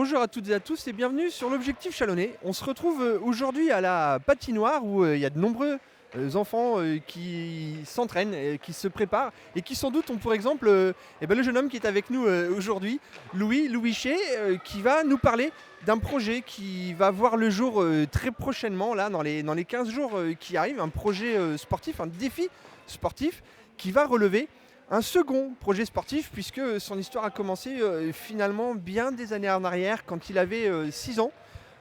Bonjour à toutes et à tous et bienvenue sur l'Objectif Chalonnais. On se retrouve aujourd'hui à la patinoire où il y a de nombreux enfants qui s'entraînent, qui se préparent et qui sans doute ont pour exemple le jeune homme qui est avec nous aujourd'hui, Louis Chet, qui va nous parler d'un projet qui va voir le jour très prochainement, là dans les 15 jours qui arrivent, un projet sportif, un défi sportif qui va relever un second projet sportif, puisque son histoire a commencé finalement bien des années en arrière, quand il avait 6 ans.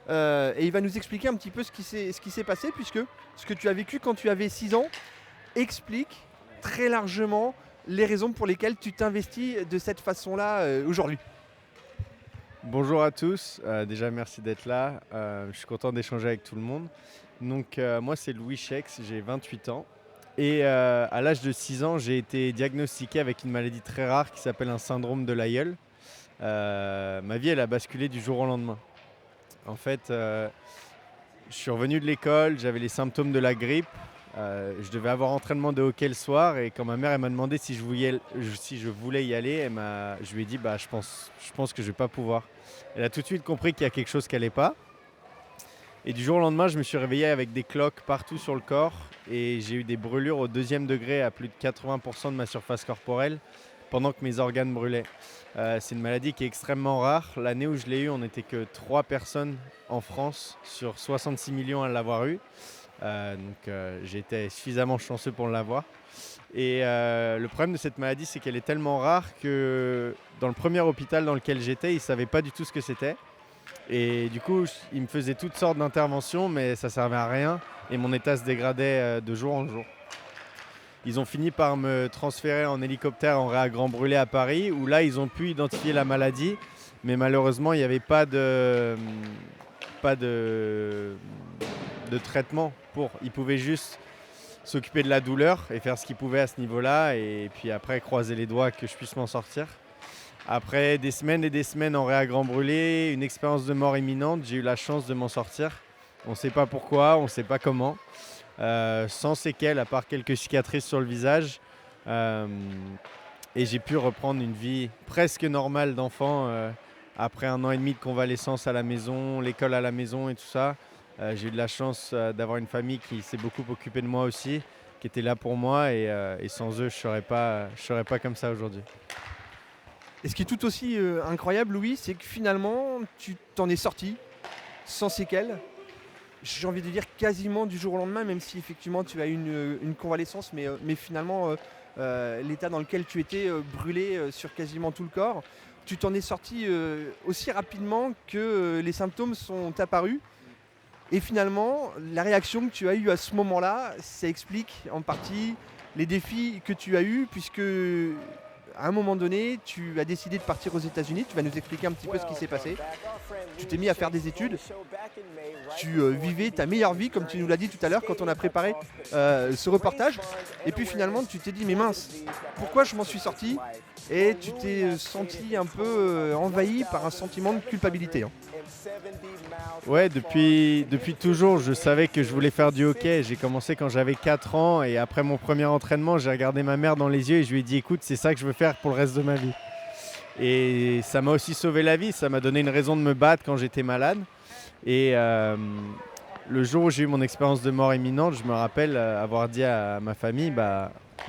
Et il va nous expliquer un petit peu ce qui s'est passé, puisque ce que tu as vécu quand tu avais 6 ans explique très largement les raisons pour lesquelles tu t'investis de cette façon-là aujourd'hui. Bonjour à tous, déjà merci d'être là, je suis content d'échanger avec tout le monde. Donc moi c'est Louis Chex, j'ai 28 ans et à l'âge de 6 ans j'ai été diagnostiqué avec une maladie très rare qui s'appelle un syndrome de l'aïeul. Ma vie elle a basculé du jour au lendemain. En fait je suis revenu de l'école, j'avais les symptômes de la grippe, je devais avoir entraînement de hockey le soir et quand ma mère elle m'a demandé si je voulais y aller, je lui ai dit je pense que je vais pas pouvoir. Elle a tout de suite compris qu'il y a quelque chose qui n'allait pas. Et du jour au lendemain, je me suis réveillé avec des cloques partout sur le corps et j'ai eu des brûlures au deuxième degré à plus de 80% de ma surface corporelle pendant que mes organes brûlaient. C'est une maladie qui est extrêmement rare. L'année où je l'ai eue, on n'était que 3 personnes en France sur 66 millions à l'avoir eue. J'étais suffisamment chanceux pour l'avoir. Et le problème de cette maladie, c'est qu'elle est tellement rare que dans le premier hôpital dans lequel j'étais, ils ne savaient pas du tout ce que c'était. Et du coup, ils me faisaient toutes sortes d'interventions, mais ça ne servait à rien. Et mon état se dégradait de jour en jour. Ils ont fini par me transférer en hélicoptère en réa Grand Brûlé à Paris, où là, ils ont pu identifier la maladie. Mais malheureusement, il n'y avait pas de traitement pour. Ils pouvaient juste s'occuper de la douleur et faire ce qu'ils pouvaient à ce niveau-là. Et puis après, croiser les doigts que je puisse m'en sortir. Après des semaines et des semaines en réa Grand Brûlé, une expérience de mort imminente, j'ai eu la chance de m'en sortir. On ne sait pas pourquoi, on ne sait pas comment. Sans séquelles, à part quelques cicatrices sur le visage. Et j'ai pu reprendre une vie presque normale d'enfant après 1 an et demi de convalescence à la maison, l'école à la maison et tout ça. J'ai eu de la chance d'avoir une famille qui s'est beaucoup occupée de moi aussi, qui était là pour moi et sans eux, je ne serais pas comme ça aujourd'hui. Et ce qui est tout aussi incroyable, Louis, c'est que finalement, tu t'en es sorti sans séquelles. J'ai envie de dire quasiment du jour au lendemain, même si effectivement tu as eu une convalescence, mais finalement l'état dans lequel tu étais brûlé sur quasiment tout le corps, tu t'en es sorti aussi rapidement que les symptômes sont apparus. Et finalement, la réaction que tu as eue à ce moment-là, ça explique en partie les défis que tu as eus, puisque à un moment donné, tu as décidé de partir aux États-Unis. Tu vas nous expliquer un petit peu ce qui s'est passé. Tu t'es mis à faire des études. Tu vivais ta meilleure vie, comme tu nous l'as dit tout à l'heure quand on a préparé ce reportage. Et puis finalement, tu t'es dit, mais mince, pourquoi je m'en suis sorti? Et tu t'es senti un peu envahi par un sentiment de culpabilité. Ouais, depuis toujours, je savais que je voulais faire du hockey. J'ai commencé quand j'avais 4 ans et après mon premier entraînement, j'ai regardé ma mère dans les yeux et je lui ai dit, écoute, c'est ça que je veux faire pour le reste de ma vie. Et ça m'a aussi sauvé la vie, ça m'a donné une raison de me battre quand j'étais malade. Et le jour où j'ai eu mon expérience de mort imminente, je me rappelle avoir dit à ma famille,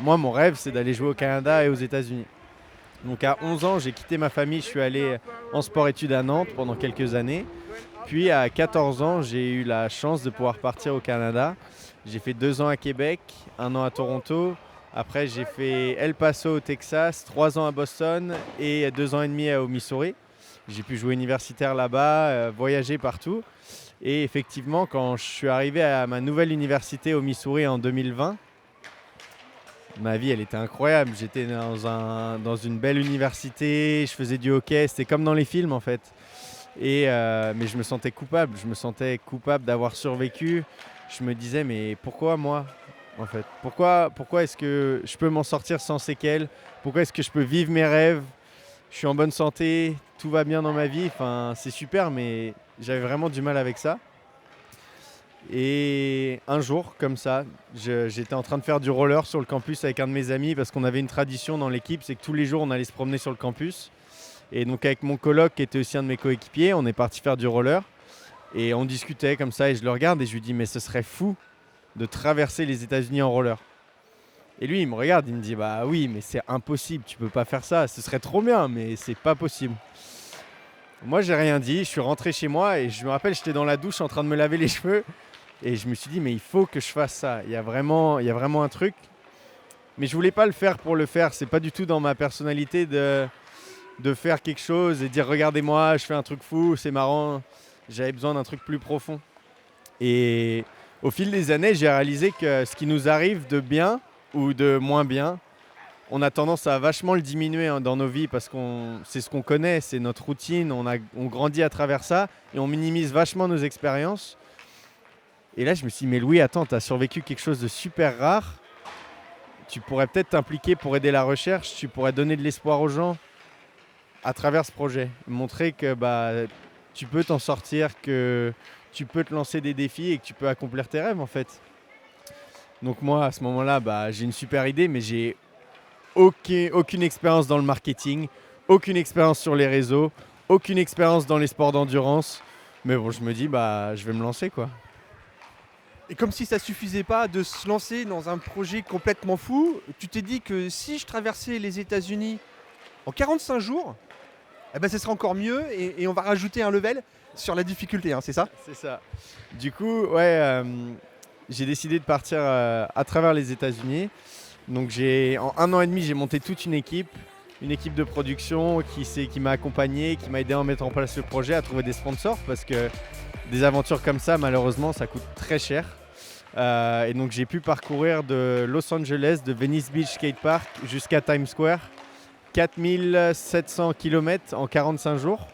moi mon rêve c'est d'aller jouer au Canada et aux États-Unis. Donc à 11 ans, j'ai quitté ma famille, je suis allé en sport-études à Nantes pendant quelques années. Puis à 14 ans, j'ai eu la chance de pouvoir partir au Canada. J'ai fait 2 ans à Québec, 1 an à Toronto. Après, j'ai fait El Paso au Texas, 3 ans à Boston et 2 ans et demi au Missouri. J'ai pu jouer universitaire là-bas, voyager partout. Et effectivement, quand je suis arrivé à ma nouvelle université au Missouri en 2020, ma vie, elle était incroyable. J'étais dans une belle université, je faisais du hockey, c'était comme dans les films en fait. Mais je me sentais coupable. Je me sentais coupable d'avoir survécu. Je me disais, mais pourquoi moi en fait? Pourquoi est-ce que je peux m'en sortir sans séquelles? Pourquoi est-ce que je peux vivre mes rêves? Je suis en bonne santé, tout va bien dans ma vie. Enfin, c'est super, mais j'avais vraiment du mal avec ça. Et un jour, comme ça, j'étais en train de faire du roller sur le campus avec un de mes amis parce qu'on avait une tradition dans l'équipe, c'est que tous les jours, on allait se promener sur le campus. Et donc avec mon coloc qui était aussi un de mes coéquipiers, on est parti faire du roller. Et on discutait comme ça et je le regarde et je lui dis mais ce serait fou de traverser les États-Unis en roller. Et lui il me regarde, il me dit bah oui mais c'est impossible, tu peux pas faire ça, ce serait trop bien mais c'est pas possible. Moi j'ai rien dit, je suis rentré chez moi et je me rappelle j'étais dans la douche en train de me laver les cheveux et je me suis dit mais il faut que je fasse ça, il y a vraiment un truc. Mais je voulais pas le faire pour le faire, c'est pas du tout dans ma personnalité de faire quelque chose et dire regardez-moi, je fais un truc fou, c'est marrant. J'avais besoin d'un truc plus profond. Et au fil des années, j'ai réalisé que ce qui nous arrive de bien ou de moins bien, on a tendance à vachement le diminuer dans nos vies parce que c'est ce qu'on connaît, c'est notre routine, on grandit à travers ça et on minimise vachement nos expériences. Et là, je me suis dit, mais Louis, attends, tu as survécu quelque chose de super rare. Tu pourrais peut-être t'impliquer pour aider la recherche, tu pourrais donner de l'espoir aux gens à travers ce projet. Montrer que tu peux t'en sortir, que tu peux te lancer des défis et que tu peux accomplir tes rêves en fait. Donc moi à ce moment-là, j'ai une super idée mais j'ai aucune expérience dans le marketing, aucune expérience sur les réseaux, aucune expérience dans les sports d'endurance. Mais bon, je me dis je vais me lancer quoi. Et comme si ça suffisait pas de se lancer dans un projet complètement fou, tu t'es dit que si je traversais les États-Unis en 45 jours, ce serait encore mieux et on va rajouter un level sur la difficulté, hein, c'est ça? C'est ça. Du coup, j'ai décidé de partir à travers les États-Unis. Donc en 1 an et demi, j'ai monté toute une équipe de production qui m'a accompagné, qui m'a aidé à mettre en place le projet, à trouver des sponsors parce que des aventures comme ça, malheureusement, ça coûte très cher. Et donc j'ai pu parcourir de Los Angeles, de Venice Beach Skate Park jusqu'à Times Square, 4700 km en 45 jours.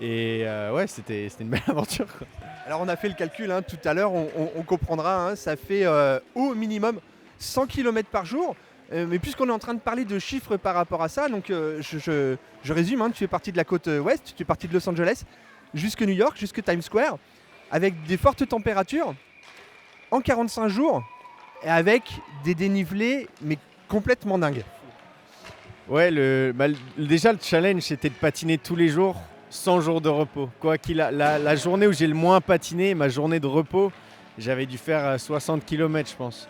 Et c'était une belle aventure quoi. Alors on a fait le calcul tout à l'heure, on comprendra, ça fait au minimum 100 km par jour. Mais puisqu'on est en train de parler de chiffres par rapport à ça, donc je résume, tu es parti de la côte ouest, tu es parti de Los Angeles jusque New York, jusque Times Square, avec des fortes températures, en 45 jours, et avec des dénivelés mais complètement dingues. Ouais, déjà le challenge c'était de patiner tous les jours, 100 jours de repos. Quoi qu'il a, la journée où j'ai le moins patiné, ma journée de repos, j'avais dû faire 60 km je pense.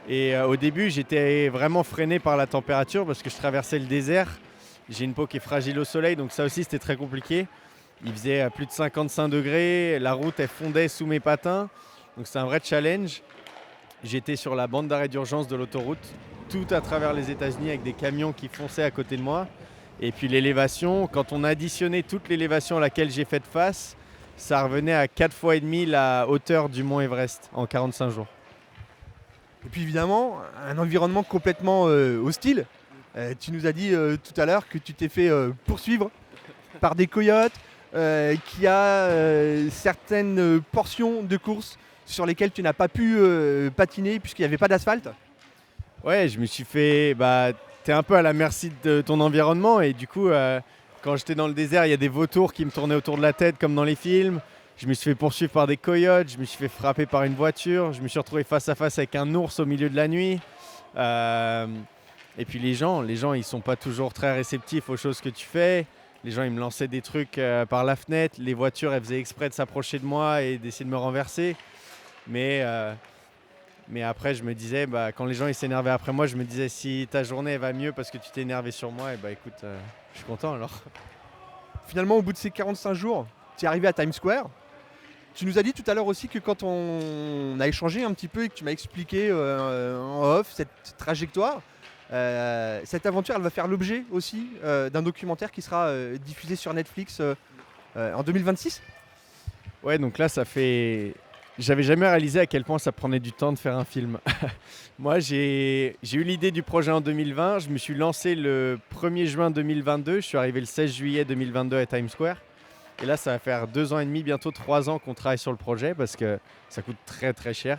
Et au début j'étais vraiment freiné par la température parce que je traversais le désert. J'ai une peau qui est fragile au soleil donc ça aussi c'était très compliqué. Il faisait plus de 55 degrés, la route elle fondait sous mes patins. Donc c'est un vrai challenge. J'étais sur la bande d'arrêt d'urgence de l'autoroute, tout à travers les États-Unis avec des camions qui fonçaient à côté de moi. Et puis l'élévation, quand on additionnait toute l'élévation à laquelle j'ai fait face, ça revenait à 4 fois et demi la hauteur du mont Everest en 45 jours. Et puis évidemment, un environnement complètement hostile. Tu nous as dit tout à l'heure que tu t'es fait poursuivre par des coyotes, qu'il y a certaines portions de course sur lesquelles tu n'as pas pu patiner puisqu'il n'y avait pas d'asphalte. Ouais, je me suis fait... t'es un peu à la merci de ton environnement et du coup, quand j'étais dans le désert, il y a des vautours qui me tournaient autour de la tête comme dans les films. Je me suis fait poursuivre par des coyotes, je me suis fait frapper par une voiture, je me suis retrouvé face à face avec un ours au milieu de la nuit. Et puis les gens, ils sont pas toujours très réceptifs aux choses que tu fais. Les gens, ils me lançaient des trucs par la fenêtre. Les voitures, elles faisaient exprès de s'approcher de moi et d'essayer de me renverser. Mais après, je me disais, quand les gens ils s'énervaient après moi, je me disais, si ta journée elle va mieux parce que tu t'es énervé sur moi, et écoute, je suis content alors. Finalement, au bout de ces 45 jours, tu es arrivé à Times Square. Tu nous as dit tout à l'heure aussi que quand on a échangé un petit peu et que tu m'as expliqué en off cette trajectoire, cette aventure, elle va faire l'objet aussi d'un documentaire qui sera diffusé sur Netflix en 2026. Ouais, donc là, j'avais jamais réalisé à quel point ça prenait du temps de faire un film. Moi, j'ai eu l'idée du projet en 2020. Je me suis lancé le 1er juin 2022. Je suis arrivé le 16 juillet 2022 à Times Square. Et là, ça va faire 2 ans et demi, bientôt 3 ans qu'on travaille sur le projet parce que ça coûte très très cher.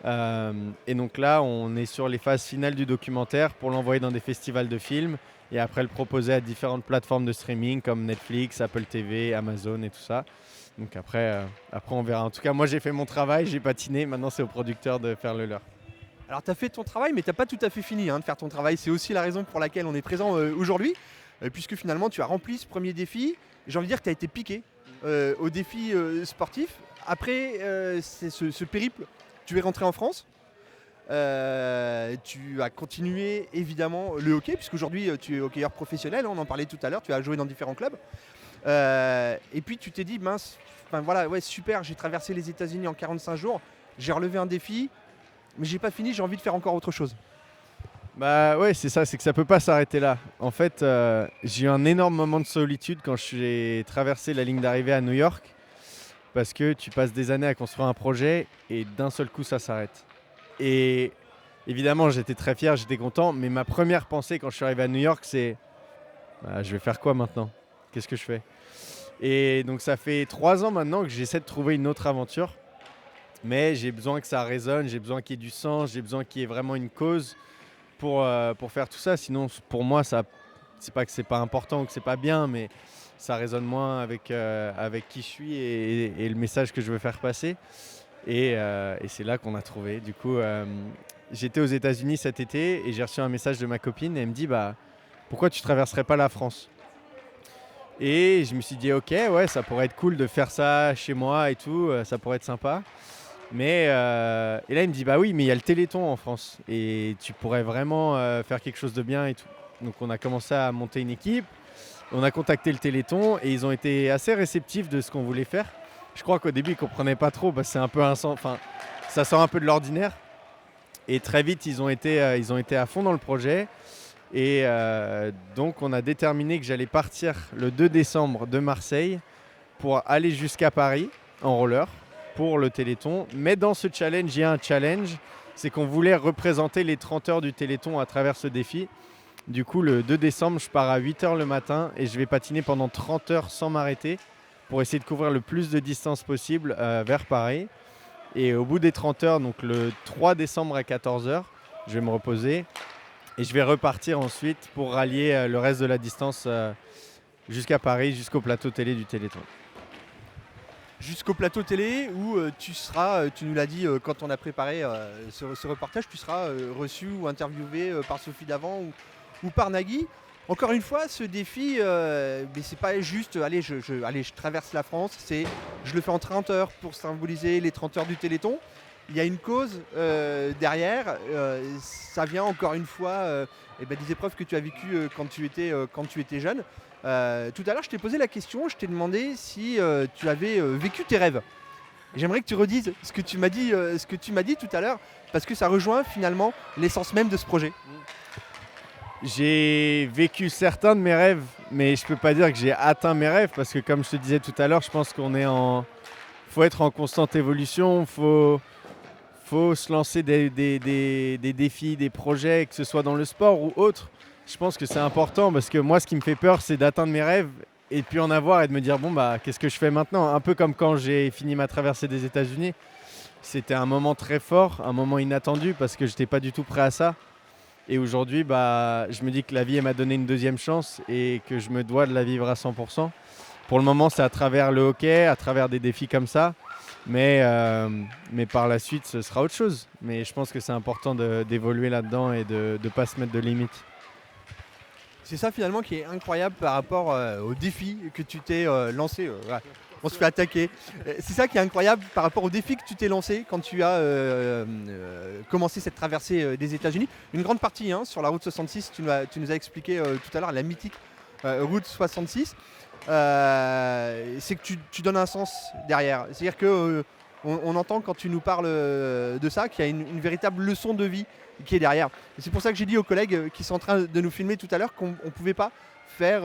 Et donc là, on est sur les phases finales du documentaire pour l'envoyer dans des festivals de films et après le proposer à différentes plateformes de streaming comme Netflix, Apple TV, Amazon et tout ça. Donc après on verra. En tout cas, moi j'ai fait mon travail, j'ai patiné. Maintenant, c'est aux producteurs de faire le leur. Alors, tu as fait ton travail, mais tu n'as pas tout à fait fini de faire ton travail. C'est aussi la raison pour laquelle on est présent aujourd'hui. puisque finalement tu as rempli ce premier défi. J'ai envie de dire que tu as été piqué au défi sportif. Après ce périple, tu es rentré en France. Tu as continué évidemment le hockey, puisqu'aujourd'hui tu es hockeyeur professionnel, on en parlait tout à l'heure, tu as joué dans différents clubs. Et puis tu t'es dit, mince, voilà, ouais, super, j'ai traversé les États-Unis en 45 jours, j'ai relevé un défi, mais j'ai pas fini, j'ai envie de faire encore autre chose. Bah ouais, c'est ça, c'est que ça peut pas s'arrêter là. En fait, j'ai eu un énorme moment de solitude quand j'ai traversé la ligne d'arrivée à New York, parce que tu passes des années à construire un projet et d'un seul coup ça s'arrête. Et évidemment, j'étais très fier, j'étais content, mais ma première pensée quand je suis arrivé à New York, c'est je vais faire quoi maintenant? Qu'est-ce que je fais? Et donc ça fait 3 ans maintenant que j'essaie de trouver une autre aventure, mais j'ai besoin que ça résonne, j'ai besoin qu'il y ait du sens, j'ai besoin qu'il y ait vraiment une cause pour faire tout ça. Sinon, pour moi, ça, c'est pas que c'est pas important ou que c'est pas bien, mais ça résonne moins avec qui je suis et le message que je veux faire passer. Et c'est là qu'on a trouvé. Du coup, j'étais aux États-Unis cet été et j'ai reçu un message de ma copine et elle me dit pourquoi tu traverserais pas la France? Et je me suis dit ok, ouais, ça pourrait être cool de faire ça chez moi et tout, ça pourrait être sympa. Mais et là il me dit oui, mais il y a le Téléthon en France et tu pourrais vraiment faire quelque chose de bien et tout. Donc on a commencé à monter une équipe, on a contacté le Téléthon et ils ont été assez réceptifs de ce qu'on voulait faire. Je crois qu'au début ils comprenaient pas trop parce que c'est un peu ça sort un peu de l'ordinaire. Et très vite ils ont été à fond dans le projet. Et donc on a déterminé que j'allais partir le 2 décembre de Marseille pour aller jusqu'à Paris en roller pour le Téléthon. Mais dans ce challenge, il y a un challenge, c'est qu'on voulait représenter les 30 heures du Téléthon à travers ce défi. Du coup, le 2 décembre, je pars à 8 heures le matin et je vais patiner pendant 30 heures sans m'arrêter pour essayer de couvrir le plus de distance possible vers Paris. Et au bout des 30 heures, donc le 3 décembre à 14 heures, je vais me reposer. Et je vais repartir ensuite pour rallier le reste de la distance jusqu'à Paris, jusqu'au plateau télé du Téléthon. Jusqu'au plateau télé où tu seras, tu nous l'as dit quand on a préparé ce reportage, tu seras reçu ou interviewé par Sophie Davant ou par Nagui. Encore une fois, ce défi, mais c'est pas juste allez, je traverse la France, c'est je le fais en 30 heures pour symboliser les 30 heures du Téléthon. Il y a une cause derrière, ça vient encore une fois des épreuves que tu as vécues quand tu étais jeune. Tout à l'heure, je t'ai posé la question, je t'ai demandé si tu avais vécu tes rêves. Et j'aimerais que tu redises ce que tu m'as dit tout à l'heure, parce que ça rejoint finalement l'essence même de ce projet. J'ai vécu certains de mes rêves, mais je peux pas dire que j'ai atteint mes rêves, parce que comme je te disais tout à l'heure, je pense faut être en constante évolution, faut se lancer des défis, des projets, que ce soit dans le sport ou autre. Je pense que c'est important parce que moi, ce qui me fait peur, c'est d'atteindre mes rêves et de plus en avoir et de me dire qu'est-ce que je fais maintenant? Un peu comme quand j'ai fini ma traversée des États-Unis. C'était un moment très fort, un moment inattendu parce que je n'étais pas du tout prêt à ça. Et aujourd'hui, je me dis que la vie elle m'a donné une deuxième chance et que je me dois de la vivre à 100%. Pour le moment, c'est à travers le hockey, à travers des défis comme ça. Mais par la suite, ce sera autre chose. Mais je pense que c'est important d'évoluer là-dedans et de ne pas se mettre de limites. C'est ça finalement qui est incroyable par rapport au défi que tu t'es lancé. On se fait attaquer. C'est ça qui est incroyable par rapport au défi que tu t'es lancé quand tu as commencé cette traversée des États-Unis. Une grande partie sur la route 66, tu nous as expliqué tout à l'heure la mythique route 66. C'est que tu donnes un sens derrière. C'est-à-dire que on entend quand tu nous parles de ça qu'il y a une véritable leçon de vie qui est derrière. Et c'est pour ça que j'ai dit aux collègues qui sont en train de nous filmer tout à l'heure qu'on ne pouvait pas faire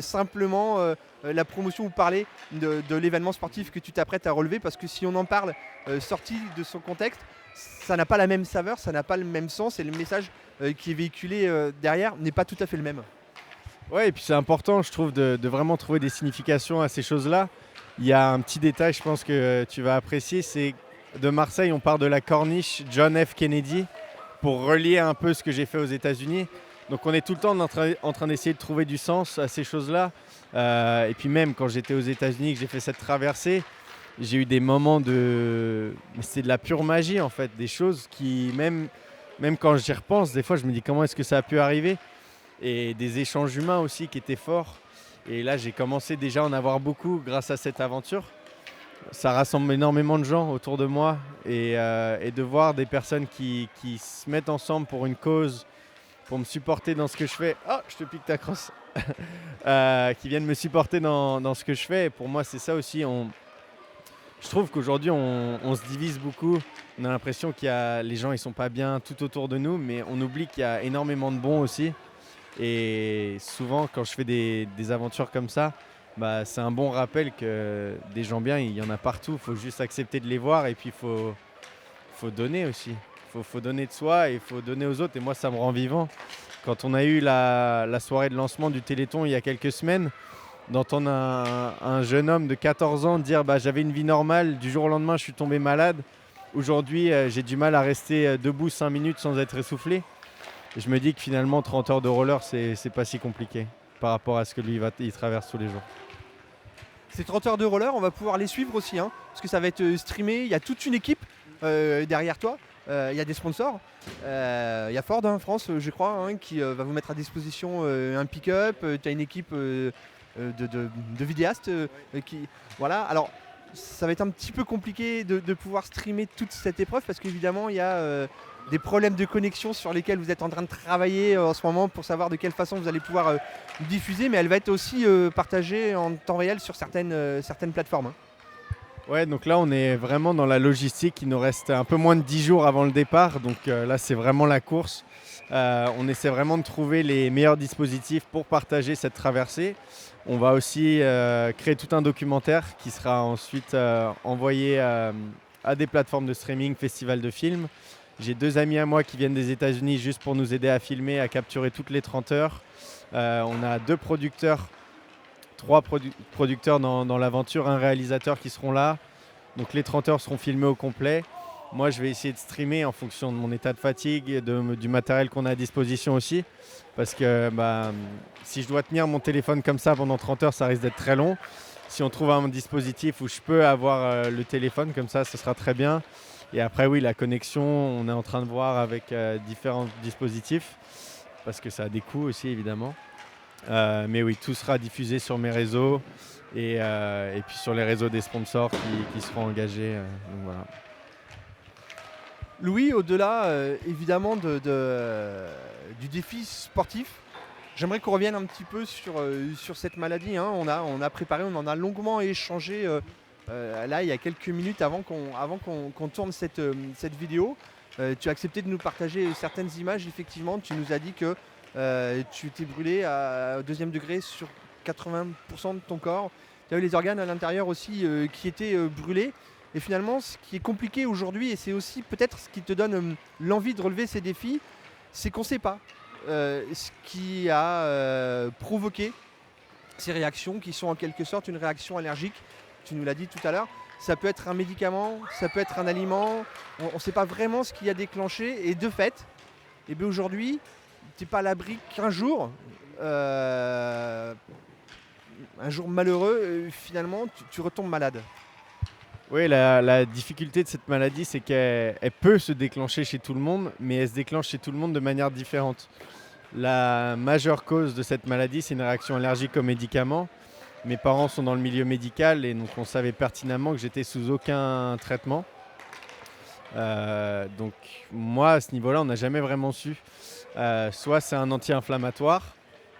simplement la promotion ou parler de l'événement sportif que tu t'apprêtes à relever, parce que si on en parle sorti de son contexte, ça n'a pas la même saveur, ça n'a pas le même sens et le message qui est véhiculé derrière n'est pas tout à fait le même. Ouais, et puis c'est important, je trouve, de vraiment trouver des significations à ces choses-là. Il y a un petit détail, je pense que tu vas apprécier, c'est de Marseille, on part de la corniche John F. Kennedy pour relier un peu ce que j'ai fait aux États-Unis. Donc on est tout le temps en train d'essayer de trouver du sens à ces choses-là. Et puis même quand j'étais aux États-Unis, que j'ai fait cette traversée, j'ai eu des moments c'est de la pure magie en fait, des choses qui, même quand j'y repense, des fois je me dis comment est-ce que ça a pu arriver. et des échanges humains aussi qui étaient forts. Et là, j'ai commencé déjà à en avoir beaucoup grâce à cette aventure. Ça rassemble énormément de gens autour de moi et de voir des personnes qui se mettent ensemble pour une cause, pour me supporter dans ce que je fais. Oh, je te pique ta crosse. Qui viennent me supporter dans ce que je fais. Et pour moi, c'est ça aussi. Je trouve qu'aujourd'hui, on se divise beaucoup. On a l'impression les gens ils sont pas bien tout autour de nous, mais on oublie qu'il y a énormément de bons aussi. Et souvent, quand je fais des aventures comme ça, bah, c'est un bon rappel que des gens bien, il y en a partout. Il faut juste accepter de les voir et puis faut donner aussi. Faut donner de soi et il faut donner aux autres. Et moi, ça me rend vivant. Quand on a eu la soirée de lancement du Téléthon il y a quelques semaines, d'entendre un jeune homme de 14 ans dire bah, j'avais une vie normale, du jour au lendemain, je suis tombé malade. Aujourd'hui, j'ai du mal à rester debout 5 minutes sans être essoufflé. Et je me dis que finalement, 30 heures de roller, c'est pas si compliqué par rapport à ce que lui il traverse tous les jours. Ces 30 heures de roller, on va pouvoir les suivre aussi, hein, parce que ça va être streamé. Il y a toute une équipe derrière toi. Il y a des sponsors. Il y a Ford en France, je crois, hein, qui va vous mettre à disposition un pick-up. Tu as une équipe de vidéastes qui. Voilà. Alors, ça va être un petit peu compliqué de pouvoir streamer toute cette épreuve parce qu'évidemment, il y a des problèmes de connexion sur lesquels vous êtes en train de travailler en ce moment pour savoir de quelle façon vous allez pouvoir diffuser, mais elle va être aussi partagée en temps réel sur certaines plateformes. Hein. Ouais, donc là, on est vraiment dans la logistique. Il nous reste un peu moins de 10 jours avant le départ. Donc là, c'est vraiment la course. On essaie vraiment de trouver les meilleurs dispositifs pour partager cette traversée. On va aussi créer tout un documentaire qui sera ensuite envoyé à des plateformes de streaming, festivals de films. J'ai 2 amis à moi qui viennent des États-Unis juste pour nous aider à filmer, à capturer toutes les 30 heures. On a 2 producteurs, 3 producteurs dans l'aventure, un réalisateur qui seront là. Donc les 30 heures seront filmées au complet. Moi, je vais essayer de streamer en fonction de mon état de fatigue et du matériel qu'on a à disposition aussi. Parce que si je dois tenir mon téléphone comme ça pendant 30 heures, ça risque d'être très long. Si on trouve un dispositif où je peux avoir le téléphone comme ça, ce sera très bien. Et après, oui, la connexion, on est en train de voir avec différents dispositifs. Parce que ça a des coûts aussi, évidemment. Mais oui, tout sera diffusé sur mes réseaux et puis sur les réseaux des sponsors qui seront engagés. Donc voilà. Louis, au-delà évidemment du défi sportif, j'aimerais qu'on revienne un petit peu sur cette maladie. Hein. On a préparé, on en a longuement échangé là il y a quelques minutes avant qu'on tourne cette vidéo. Tu as accepté de nous partager certaines images. Effectivement, tu nous as dit que tu t'es brûlé au 2e degré sur 80% de ton corps. Tu as eu les organes à l'intérieur aussi qui étaient brûlés. Et finalement, ce qui est compliqué aujourd'hui, et c'est aussi peut-être ce qui te donne l'envie de relever ces défis, c'est qu'on ne sait pas ce qui a provoqué ces réactions qui sont en quelque sorte une réaction allergique. Tu nous l'as dit tout à l'heure. Ça peut être un médicament, ça peut être un aliment. On ne sait pas vraiment ce qui a déclenché. Et de fait, eh bien aujourd'hui, tu n'es pas à l'abri qu'un jour, un jour malheureux, finalement, tu retombes malade. Oui, la difficulté de cette maladie, c'est qu'elle peut se déclencher chez tout le monde, mais elle se déclenche chez tout le monde de manière différente. La majeure cause de cette maladie, c'est une réaction allergique aux médicaments. Mes parents sont dans le milieu médical et donc on savait pertinemment que j'étais sous aucun traitement. Donc moi, à ce niveau-là, on n'a jamais vraiment su. Soit c'est un anti-inflammatoire,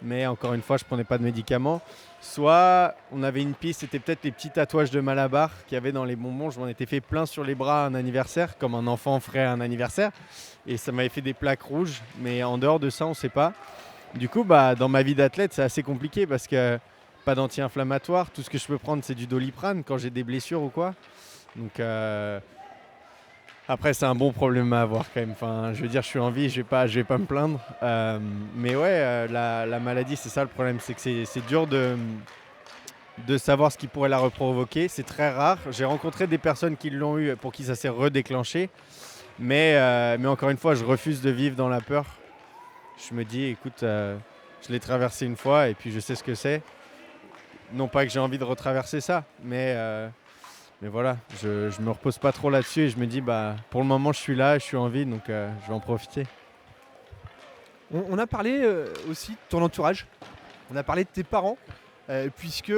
mais encore une fois, je ne prenais pas de médicaments. Soit on avait une piste, c'était peut-être les petits tatouages de Malabar qu'il y avait dans les bonbons. Je m'en étais fait plein sur les bras à un anniversaire, comme un enfant ferait un anniversaire. Et ça m'avait fait des plaques rouges. Mais en dehors de ça, on ne sait pas. Du coup, dans ma vie d'athlète, c'est assez compliqué parce que pas d'anti-inflammatoire. Tout ce que je peux prendre, c'est du Doliprane quand j'ai des blessures ou quoi. Donc après, c'est un bon problème à avoir quand même. Enfin, je veux dire, je suis en vie, je vais pas me plaindre. Mais ouais, la maladie, c'est ça le problème. C'est que c'est dur de savoir ce qui pourrait la reprovoquer. C'est très rare. J'ai rencontré des personnes qui l'ont eu pour qui ça s'est redéclenché. Mais encore une fois, je refuse de vivre dans la peur. Je me dis, écoute, je l'ai traversé une fois et puis je sais ce que c'est. Non pas que j'ai envie de retraverser ça, mais voilà, je me repose pas trop là-dessus et je me dis, pour le moment, je suis là, je suis en vie, donc je vais en profiter. On a parlé aussi de ton entourage, on a parlé de tes parents, puisque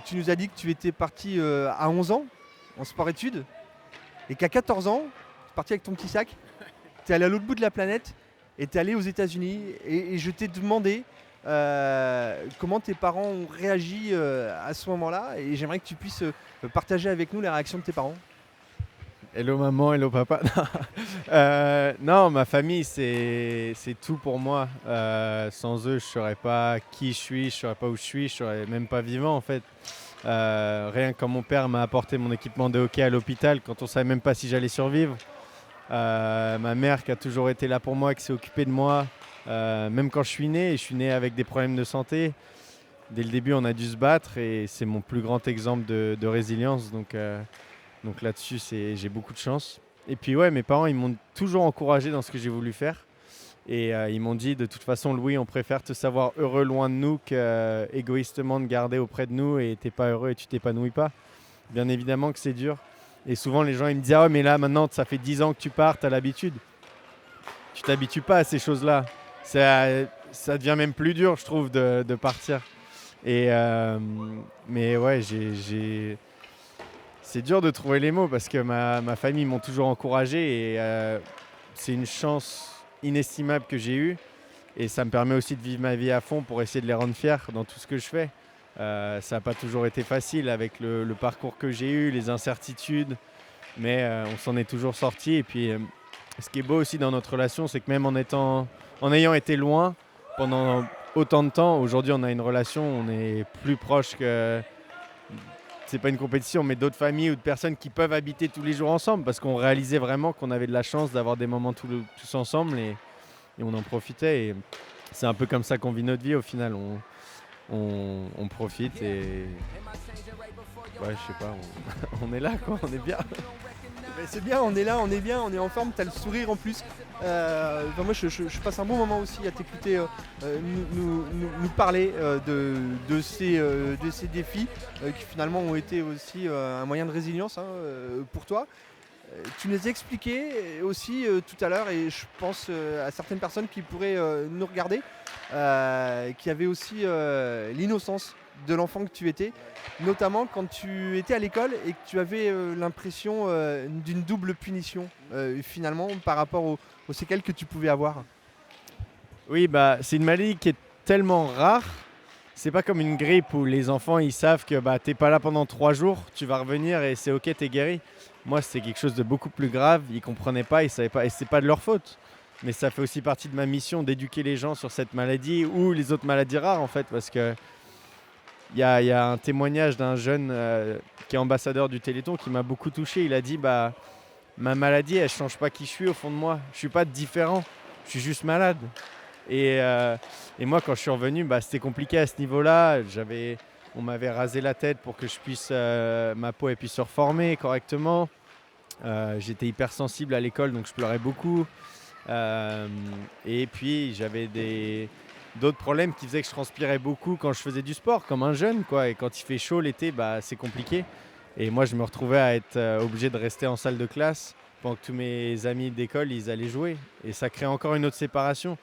tu nous as dit que tu étais parti à 11 ans en sport-études et qu'à 14 ans, tu es parti avec ton petit sac, tu es allé à l'autre bout de la planète et tu es allé aux États-Unis. Et je t'ai demandé comment tes parents ont réagi à ce moment-là. Et j'aimerais que tu puisses partager avec nous la réaction de tes parents. Hello maman, hello papa. Non, ma famille, c'est tout pour moi. Sans eux, je ne saurais pas qui je suis, je ne saurais pas où je suis, je ne serais même pas vivant en fait. Rien que quand mon père m'a apporté mon équipement de hockey à l'hôpital, quand on ne savait même pas si j'allais survivre. Ma mère qui a toujours été là pour moi, qui s'est occupée de moi. Même quand je suis né avec des problèmes de santé. Dès le début, on a dû se battre et c'est mon plus grand exemple de résilience. Donc là-dessus, j'ai beaucoup de chance. Et puis ouais, mes parents, ils m'ont toujours encouragé dans ce que j'ai voulu faire. Et ils m'ont dit, de toute façon, Louis, on préfère te savoir heureux loin de nous qu'égoïstement de garder auprès de nous et t'es pas heureux et tu t'épanouis pas. Bien évidemment que c'est dur. Et souvent, les gens, ils me disent, ah ouais, mais là, maintenant, ça fait 10 ans que tu pars, t'as l'habitude. Tu t'habitues pas à ces choses-là. Ça devient même plus dur, je trouve, de partir. Mais ouais, c'est dur de trouver les mots parce que ma famille m'ont toujours encouragé et c'est une chance inestimable que j'ai eue et ça me permet aussi de vivre ma vie à fond pour essayer de les rendre fiers dans tout ce que je fais. Ça n'a pas toujours été facile avec le parcours que j'ai eu, les incertitudes, mais on s'en est toujours sorti. Et puis ce qui est beau aussi dans notre relation, c'est que même en ayant été loin pendant autant de temps, aujourd'hui on a une relation, on est plus proche que... C'est pas une compétition, mais d'autres familles ou de personnes qui peuvent habiter tous les jours ensemble parce qu'on réalisait vraiment qu'on avait de la chance d'avoir des moments tous ensemble et on en profitait. Et c'est un peu comme ça qu'on vit notre vie au final. On profite et ouais, je sais pas, on est là quoi, on est bien. Mais c'est bien, on est là, on est bien, on est en forme, t'as le sourire en plus. Moi je passe un bon moment aussi à t'écouter nous parler de ces défis qui finalement ont été aussi un moyen de résilience pour toi. Tu nous as expliqué aussi tout à l'heure, et je pense à certaines personnes qui pourraient nous regarder, qui avaient aussi l'innocence de l'enfant que tu étais, notamment quand tu étais à l'école et que tu avais l'impression d'une double punition finalement par rapport aux séquelles que tu pouvais avoir. Oui, bah, c'est une maladie qui est tellement rare. C'est pas comme une grippe où les enfants ils savent que bah, t'es pas là pendant 3 jours, tu vas revenir et c'est ok, t'es guéri. Moi, c'est quelque chose de beaucoup plus grave. Ils comprenaient pas, ils savaient pas, et c'est pas de leur faute. Mais ça fait aussi partie de ma mission d'éduquer les gens sur cette maladie ou les autres maladies rares en fait, parce que il y a un témoignage d'un jeune qui est ambassadeur du Téléthon qui m'a beaucoup touché. Il a dit bah ma maladie, elle change pas qui je suis au fond de moi. Je suis pas différent, je suis juste malade. Et moi, quand je suis revenu, bah, c'était compliqué à ce niveau-là. On m'avait rasé la tête pour que ma peau elle puisse se reformer correctement. J'étais hypersensible à l'école, donc je pleurais beaucoup. Et puis, j'avais d'autres problèmes qui faisaient que je transpirais beaucoup quand je faisais du sport, comme un jeune, quoi. Et quand il fait chaud l'été, bah, c'est compliqué. Et moi, je me retrouvais à être obligé de rester en salle de classe pendant que tous mes amis d'école, ils allaient jouer. Et ça crée encore une autre séparation.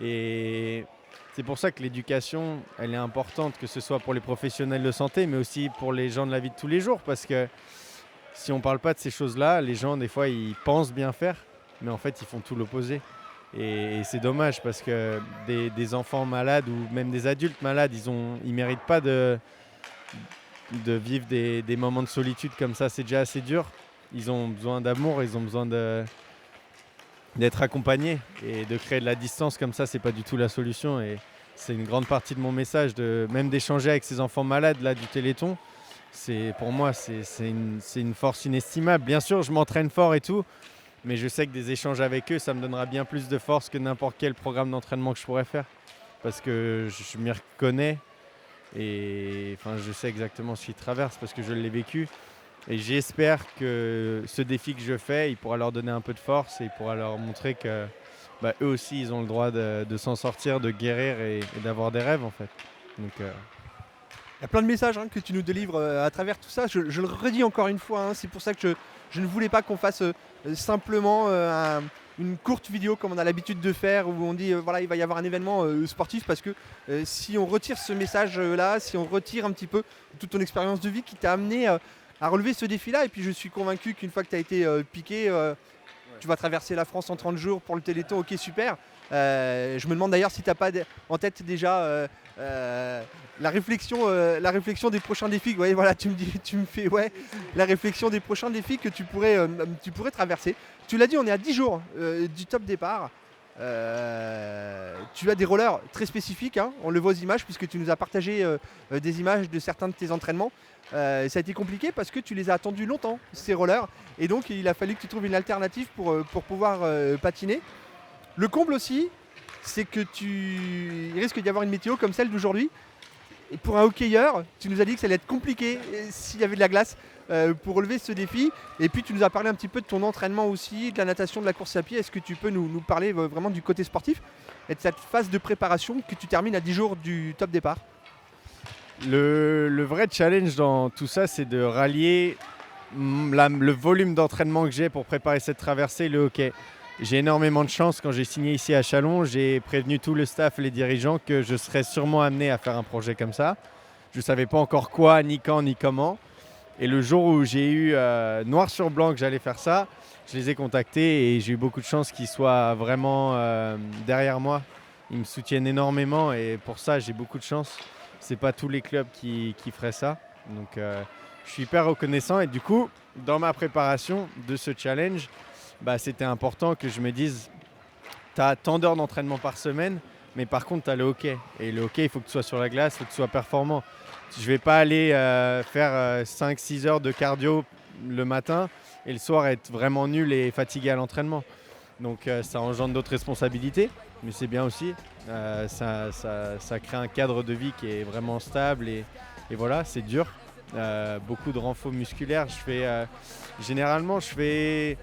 Et c'est pour ça que l'éducation, elle est importante, que ce soit pour les professionnels de santé, mais aussi pour les gens de la vie de tous les jours. Parce que si on ne parle pas de ces choses-là, les gens, des fois, ils pensent bien faire, mais en fait, ils font tout l'opposé. Et c'est dommage parce que des enfants malades ou même des adultes malades, ils ne méritent pas de vivre des moments de solitude comme ça. C'est déjà assez dur. Ils ont besoin d'amour, ils ont besoin d'être accompagnés, et de créer de la distance comme ça, c'est pas du tout la solution. Et c'est une grande partie de mon message, même d'échanger avec ces enfants malades là du Téléthon. Pour moi, c'est une force inestimable. Bien sûr, je m'entraîne fort et tout, mais je sais que des échanges avec eux, ça me donnera bien plus de force que n'importe quel programme d'entraînement que je pourrais faire, parce que je m'y reconnais et enfin, je sais exactement ce qu'ils traversent parce que je l'ai vécu. Et j'espère que ce défi que je fais, il pourra leur donner un peu de force et il pourra leur montrer que bah, eux aussi, ils ont le droit de s'en sortir, de guérir et d'avoir des rêves en fait. Donc, Il y a plein de messages que tu nous délivres à travers tout ça. Je le redis encore une fois, c'est pour ça que Je ne voulais pas qu'on fasse simplement une courte vidéo comme on a l'habitude de faire où on dit voilà, il va y avoir un événement sportif, parce que si on retire ce message là, si on retire un petit peu toute ton expérience de vie qui t'a amené à relever ce défi là, et puis je suis convaincu qu'une fois que tu as été piqué, tu vas traverser la France en 30 jours pour le Téléthon, ok, super. Je me demande d'ailleurs si tu n'as pas en tête déjà la réflexion des prochains défis. Ouais, voilà, tu me fais la réflexion des prochains défis que tu pourrais traverser. Tu l'as dit, on est à 10 jours du top départ. Tu as des rollers très spécifiques, hein, on le voit aux images puisque tu nous as partagé des images de certains de tes entraînements. Ça a été compliqué parce que tu les as attendus longtemps, ces rollers, et donc il a fallu que tu trouves une alternative pour pouvoir patiner. Le comble aussi, c'est que il risque d'y avoir une météo comme celle d'aujourd'hui. Et pour un hockeyeur, tu nous as dit que ça allait être compliqué s'il y avait de la glace pour relever ce défi. Et puis tu nous as parlé un petit peu de ton entraînement aussi, de la natation, de la course à pied. Est-ce que tu peux nous parler vraiment du côté sportif et de cette phase de préparation que tu termines à 10 jours du top départ? Le vrai challenge dans tout ça, c'est de rallier le volume d'entraînement que j'ai pour préparer cette traversée et le hockey. J'ai énormément de chance. Quand j'ai signé ici à Châlons, j'ai prévenu tout le staff, les dirigeants, que je serais sûrement amené à faire un projet comme ça. Je ne savais pas encore quoi, ni quand, ni comment. Et le jour où j'ai eu noir sur blanc que j'allais faire ça, je les ai contactés et j'ai eu beaucoup de chance qu'ils soient vraiment derrière moi. Ils me soutiennent énormément et pour ça, j'ai beaucoup de chance. Ce n'est pas tous les clubs qui feraient ça. Donc, je suis hyper reconnaissant. Et du coup, dans ma préparation de ce challenge, c'était important que je me dise, tu as tant d'heures d'entraînement par semaine, mais par contre, tu as le hockey. Et le hockey, il faut que tu sois sur la glace, il faut que tu sois performant. Je ne vais pas aller faire 5-6 heures de cardio le matin et le soir être vraiment nul et fatigué à l'entraînement. Donc ça engendre d'autres responsabilités, mais c'est bien aussi. Ça crée un cadre de vie qui est vraiment stable et voilà, c'est dur. Beaucoup de renfort musculaire. Généralement, je fais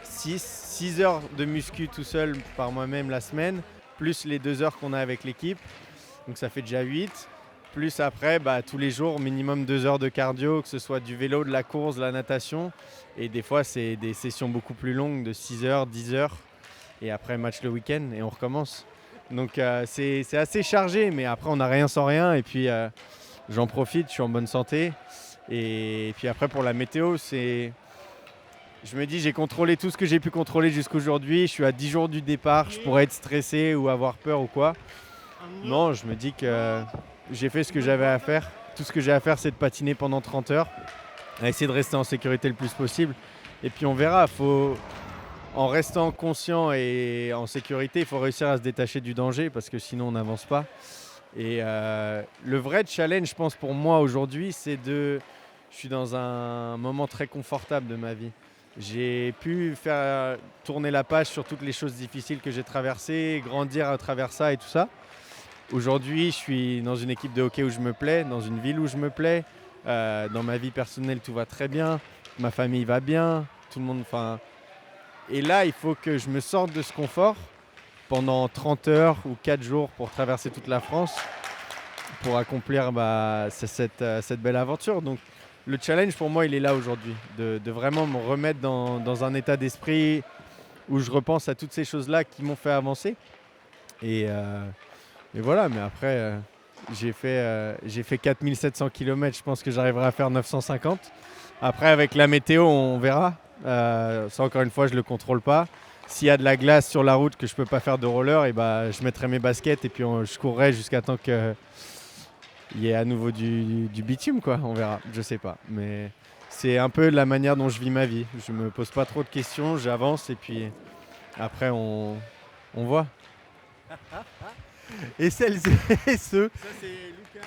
6 heures de muscu tout seul par moi-même la semaine, plus les 2 heures qu'on a avec l'équipe. Donc ça fait déjà 8. Plus après, tous les jours, minimum 2 heures de cardio, que ce soit du vélo, de la course, de la natation. Et des fois, c'est des sessions beaucoup plus longues, de 6 heures, 10 heures. Et après, match le week-end et on recommence. Donc c'est assez chargé, mais après, on n'a rien sans rien. Et puis, j'en profite, je suis en bonne santé. Et puis après, pour la météo, je me dis, j'ai contrôlé tout ce que j'ai pu contrôler jusqu'aujourd'hui. Je suis à 10 jours du départ, je pourrais être stressé ou avoir peur ou quoi. Non, je me dis que j'ai fait ce que j'avais à faire. Tout ce que j'ai à faire, c'est de patiner pendant 30 heures, à essayer de rester en sécurité le plus possible. Et puis on verra, en restant conscient et en sécurité, il faut réussir à se détacher du danger parce que sinon on n'avance pas. Et le vrai challenge, je pense, pour moi aujourd'hui, je suis dans un moment très confortable de ma vie. J'ai pu faire tourner la page sur toutes les choses difficiles que j'ai traversées, grandir à travers ça et tout ça. Aujourd'hui, je suis dans une équipe de hockey où je me plais, dans une ville où je me plais. Dans ma vie personnelle, tout va très bien. Ma famille va bien. Tout le monde. Et là, il faut que je me sorte de ce confort pendant 30 heures ou 4 jours pour traverser toute la France, pour accomplir cette belle aventure. Donc, le challenge pour moi, il est là aujourd'hui, de vraiment me remettre dans un état d'esprit où je repense à toutes ces choses-là qui m'ont fait avancer. Et voilà, mais après, j'ai fait 4700 km, je pense que j'arriverai à faire 950. Après, avec la météo, on verra. Ça, encore une fois, je ne le contrôle pas. S'il y a de la glace sur la route que je ne peux pas faire de roller, je mettrai mes baskets et puis je courrai jusqu'à temps qu'il y ait à nouveau du bitume, quoi. On verra, je ne sais pas. Mais c'est un peu la manière dont je vis ma vie. Je ne me pose pas trop de questions, j'avance et puis après, on voit. Et celles et ceux. Ça, c'est Lucas.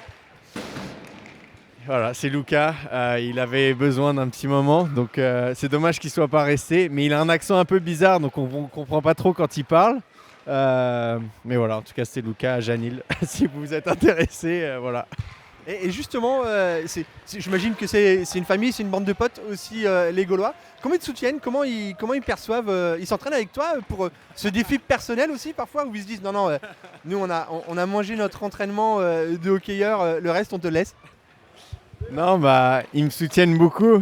Voilà, c'est Lucas. Il avait besoin d'un petit moment, donc c'est dommage qu'il ne soit pas resté. Mais il a un accent un peu bizarre, donc on ne comprend pas trop quand il parle. Mais voilà, en tout cas, c'est Lucas à Janil. Si vous êtes intéressé, voilà. Et justement, j'imagine que c'est une famille, c'est une bande de potes aussi, les Gaulois. Comment ils te soutiennent? Comment ils perçoivent? Ils s'entraînent avec toi pour ce défi personnel aussi parfois, où ils se disent non, nous on a mangé notre entraînement de hockeyeur, le reste on te laisse? Non, ils me soutiennent beaucoup.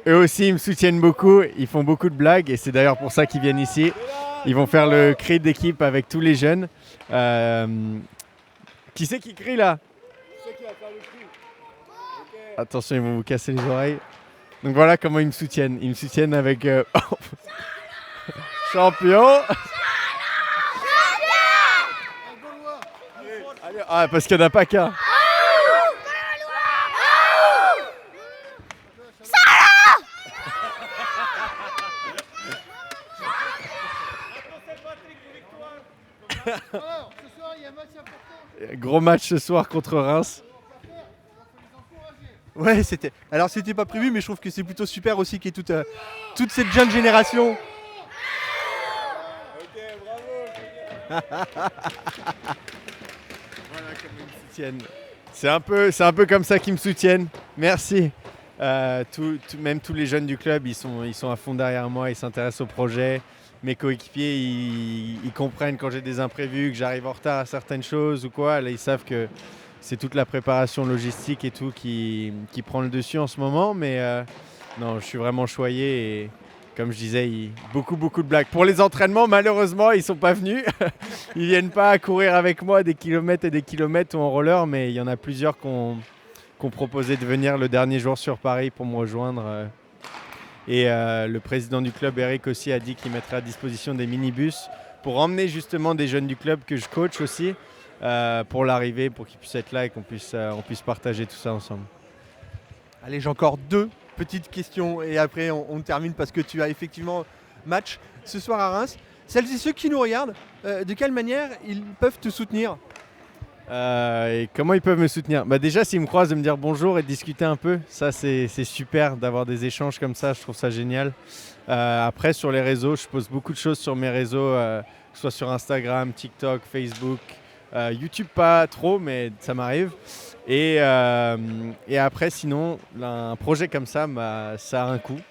eux aussi, ils me soutiennent beaucoup. Ils font beaucoup de blagues et c'est d'ailleurs pour ça qu'ils viennent ici. Ils vont faire le cri d'équipe avec tous les jeunes. Qui c'est qui crie là? Attention, ils vont vous casser les oreilles. Donc voilà comment ils me soutiennent. Ils me soutiennent avec champion. Ah, parce qu'il n'y en a pas qu'un. Gros match ce soir contre Reims. Ouais, c'était. Alors c'était pas prévu, mais je trouve que c'est plutôt super aussi qu'il y ait toute cette jeune génération. Ok, bravo. Voilà comment ils me soutiennent. C'est un peu comme ça qu'ils me soutiennent. Merci. Même tous les jeunes du club, ils sont à fond derrière moi, ils s'intéressent au projet. Mes coéquipiers, ils comprennent quand j'ai des imprévus, que j'arrive en retard à certaines choses ou quoi. Là, ils savent que c'est toute la préparation logistique et tout qui prend le dessus en ce moment. Mais non, je suis vraiment choyé et comme je disais, beaucoup de blagues. Pour les entraînements, malheureusement, ils ne sont pas venus. Ils ne viennent pas courir avec moi des kilomètres et des kilomètres ou en roller, mais il y en a plusieurs qui ont proposé de venir le dernier jour sur Paris pour me rejoindre. Et le président du club, Eric, aussi a dit qu'il mettrait à disposition des minibus pour emmener justement des jeunes du club que je coach aussi pour l'arrivée, pour qu'ils puissent être là et qu'on puisse partager tout ça ensemble. Allez, j'ai encore 2 petites questions et après on termine parce que tu as effectivement match ce soir à Reims. Celles et ceux qui nous regardent, de quelle manière ils peuvent te soutenir? Et comment ils peuvent me soutenir? Déjà, s'ils me croisent, de me dire bonjour et de discuter un peu. Ça, c'est super d'avoir des échanges comme ça. Je trouve ça génial. Après, sur les réseaux, je pose beaucoup de choses sur mes réseaux, que ce soit sur Instagram, TikTok, Facebook. YouTube, pas trop, mais ça m'arrive. Et après, sinon, un projet comme ça, ça a un coût.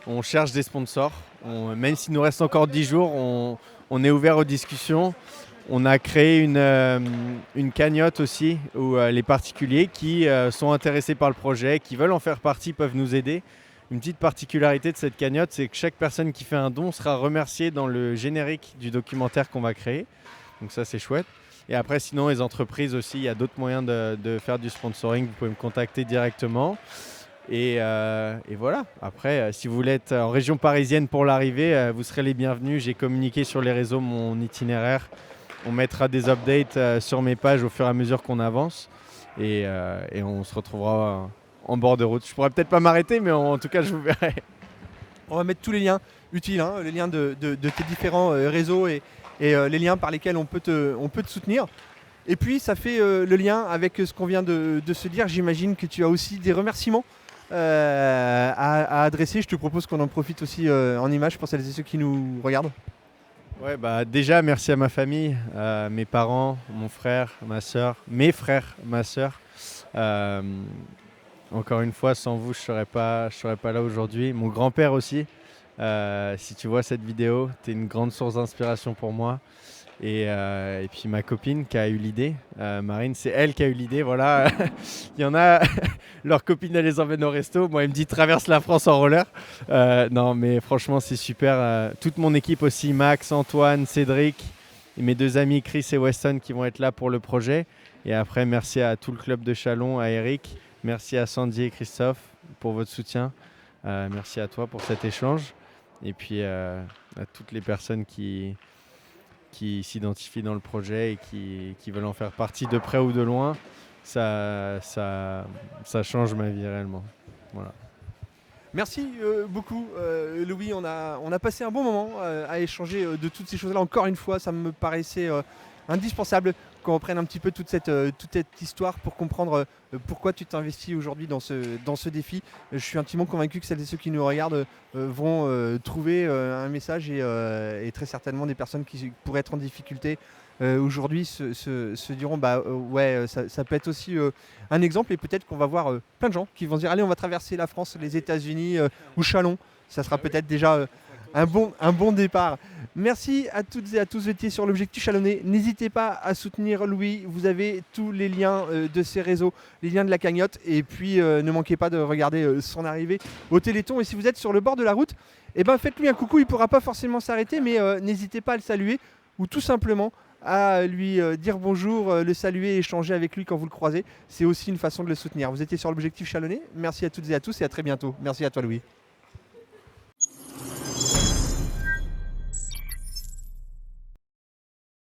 On cherche des sponsors. Même s'il nous reste encore 10 jours, on est ouvert aux discussions. On a créé une cagnotte aussi où les particuliers qui sont intéressés par le projet, qui veulent en faire partie, peuvent nous aider. Une petite particularité de cette cagnotte, c'est que chaque personne qui fait un don sera remerciée dans le générique du documentaire qu'on va créer. Donc ça, c'est chouette. Et après, sinon, les entreprises aussi, il y a d'autres moyens de faire du sponsoring. Vous pouvez me contacter directement. Et voilà. Après, si vous voulez être en région parisienne pour l'arrivée, vous serez les bienvenus. J'ai communiqué sur les réseaux mon itinéraire. On mettra des updates sur mes pages au fur et à mesure qu'on avance. Et on se retrouvera en bord de route. Je pourrais peut-être pas m'arrêter, mais en tout cas, je vous verrai. On va mettre tous les liens utiles, les liens de tes différents réseaux et les liens par lesquels on peut te soutenir. Et puis, ça fait le lien avec ce qu'on vient de se dire. J'imagine que tu as aussi des remerciements à adresser. Je te propose qu'on en profite aussi en images pour celles et ceux qui nous regardent. Ouais, déjà, merci à ma famille, mes parents, mon frère, ma soeur, mes frères, ma soeur. Encore une fois, sans vous, je serais pas là aujourd'hui. Mon grand-père aussi. Si tu vois cette vidéo, tu es une grande source d'inspiration pour moi. Et puis ma copine qui a eu l'idée, Marine, c'est elle qui a eu l'idée. Voilà. Il y en a, leur copine, elle les emmène au resto. Moi, elle me dit traverse la France en roller. Non, mais franchement, c'est super. Toute mon équipe aussi, Max, Antoine, Cédric et mes 2 amis Chris et Weston qui vont être là pour le projet. Et après, merci à tout le club de Châlons, à Eric. Merci à Sandy et Christophe pour votre soutien. Merci à toi pour cet échange. Et puis à toutes les personnes qui s'identifient dans le projet et qui veulent en faire partie de près ou de loin. Ça change ma vie réellement. Voilà. Merci beaucoup Louis, on a passé un bon moment à échanger de toutes ces choses-là. Encore une fois, ça me paraissait indispensable qu'on reprenne un petit peu toute cette histoire pour comprendre pourquoi tu t'investis aujourd'hui dans ce défi. Je suis intimement convaincu que celles et ceux qui nous regardent vont trouver un message et très certainement des personnes qui pourraient être en difficulté aujourd'hui se diront ouais, ça peut être aussi un exemple et peut-être qu'on va voir plein de gens qui vont se dire allez, on va traverser la France, les États-Unis ou Châlons. Ça sera peut-être déjà un bon départ. Merci à toutes et à tous, vous étiez sur l'Objectif Chalonnais. N'hésitez pas à soutenir Louis, vous avez tous les liens de ses réseaux, les liens de la cagnotte. Et puis ne manquez pas de regarder son arrivée au Téléthon. Et si vous êtes sur le bord de la route, eh ben, faites-lui un coucou, il ne pourra pas forcément s'arrêter, mais n'hésitez pas à le saluer ou tout simplement à lui dire bonjour, le saluer, échanger avec lui quand vous le croisez. C'est aussi une façon de le soutenir. Vous étiez sur l'Objectif Chalonnais. Merci à toutes et à tous et à très bientôt. Merci à toi Louis.